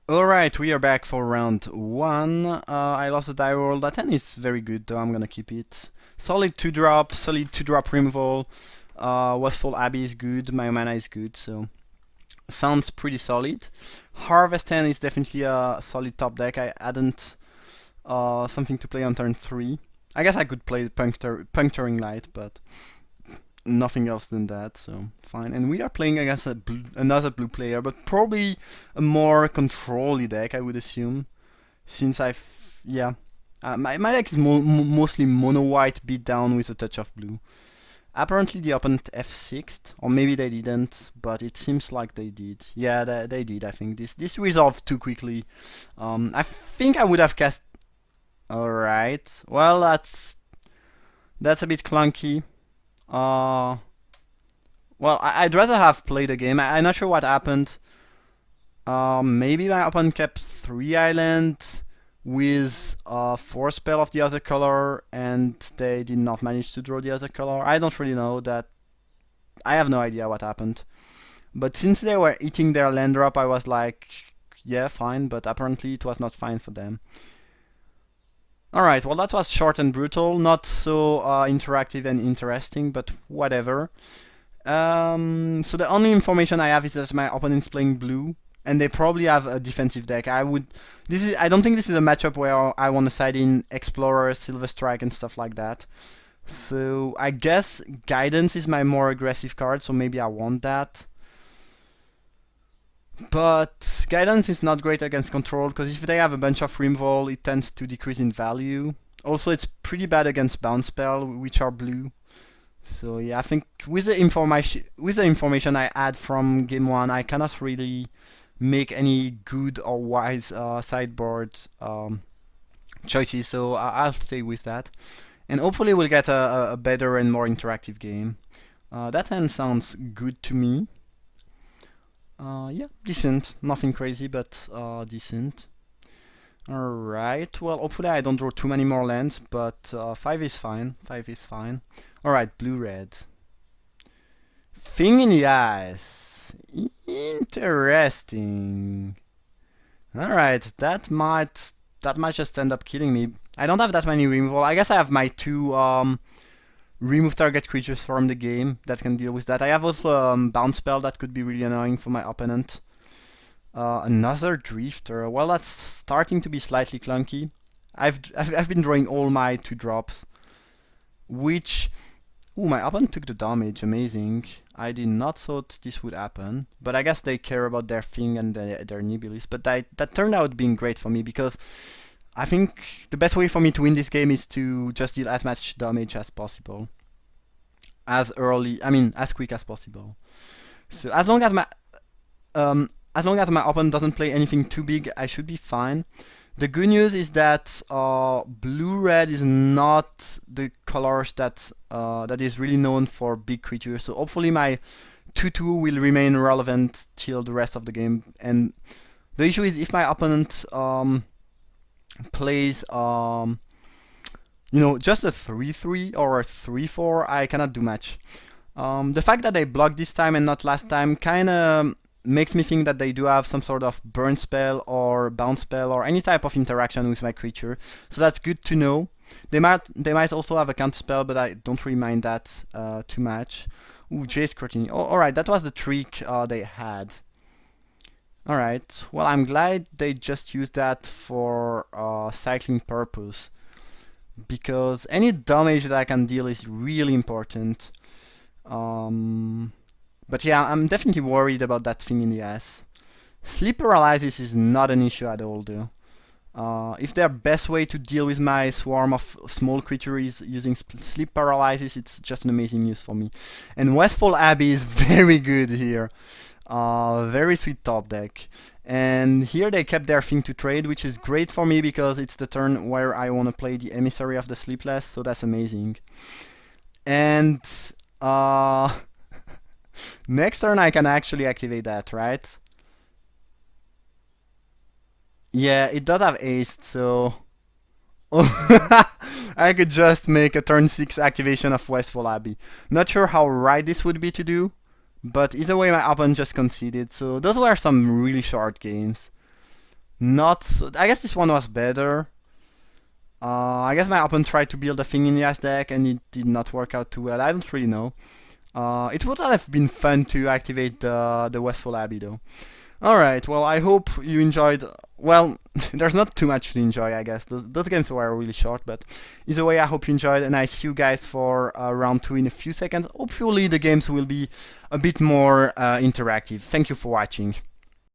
Alright, we are back for round 1. I lost the die roll. That 10 is very good though, I'm gonna keep it. Solid 2-drop, solid 2-drop removal. Westfall Abbey is good, my mana is good, so sounds pretty solid. Harvest 10 is definitely a solid top deck. I hadn't something to play on turn 3. I guess I could play Puncturing Light, but nothing else than that, so fine. And we are playing against another blue player, but probably a more control-y deck, I would assume, since yeah. My deck is mostly mono-white beat down with a touch of blue. Apparently the opponent F6'd, or maybe they didn't, but it seems like they did. Yeah, they did, I think. This resolved too quickly. I think I would have cast... Alright, well that's a bit clunky. Well, I'd rather have played the game. I'm not sure what happened. Maybe my opponent kept 3 islands with 4 spell of the other color, and they did not manage to draw the other color. I don't really know that. I have no idea what happened. But since they were eating their land drop, I was like, yeah, fine, but apparently it was not fine for them. Alright, well that was short and brutal, not so interactive and interesting, but whatever. So the only information I have is that my opponent's playing blue, and they probably have a defensive deck. I don't think this is a matchup where I want to side in Explorer, Silver Strike, and stuff like that. So I guess Guidance is my more aggressive card, so maybe I want that. But Guidance is not great against Control, because if they have a bunch of removal, it tends to decrease in value. Also, it's pretty bad against Bounce Spell, which are blue. So yeah, I think with the information I had from game 1, I cannot really make any good or wise sideboard choices, so I'll stay with that. And hopefully we'll get a better and more interactive game. That hand sounds good to me. Yeah, decent. Nothing crazy, but decent. Alright, well, hopefully I don't draw too many more lands, but 5 is fine. 5 is fine. Alright, blue-red. Thing in the eyes. Interesting. Alright, that might just end up killing me. I don't have that many removal. I guess I have my 2 remove target creatures from the game that can deal with that. I have also a bounce spell that could be really annoying for my opponent. Another Drifter. Well, that's starting to be slightly clunky. I've been drawing all my 2-drops, which... Ooh, my opponent took the damage. Amazing. I did not thought this would happen, but I guess they care about their thing and their Nibilis. But that turned out being great for me, because I think the best way for me to win this game is to just deal as much damage as possible. As quick as possible. So as long as my opponent doesn't play anything too big, I should be fine. The good news is that blue-red is not the colors that is really known for big creatures. So hopefully my 2/2 will remain relevant till the rest of the game. And the issue is if my opponent plays just a 3/3 or a 3/4, I cannot do much. The fact that they blocked this time and not last time kind of makes me think that they do have some sort of burn spell or bounce spell or any type of interaction with my creature. So that's good to know. They might also have a counter spell, but I don't really mind that too much. Ooh, Jace Scrutiny. Oh, alright, that was the trick they had. Alright, well, I'm glad they just used that for cycling purpose, because any damage that I can deal is really important. But yeah, I'm definitely worried about that thing in the ass. Sleep paralysis is not an issue at all, though. If their best way to deal with my swarm of small creatures is using sleep paralysis, it's just an amazing news for me. And Westfall Abbey is very good here. Very sweet top deck. And here they kept their thing to trade, which is great for me because it's the turn where I want to play the Emissary of the Sleepless, so that's amazing. And next turn I can actually activate that, right? Yeah, it does have haste, so... I could just make a turn 6 activation of Westfall Abbey. Not sure how right this would be to do, but either way my opponent just conceded, so those were some really short games. I guess this one was better. I guess my opponent tried to build a thing in Yas deck and it did not work out too well. I don't really know. It would have been fun to activate the Westfall Abbey though. Alright, well I hope you enjoyed. Well, there's not too much to enjoy, I guess. Those games were really short, but either way I hope you enjoyed and I see you guys for round 2 in a few seconds. Hopefully the games will be a bit more interactive. Thank you for watching.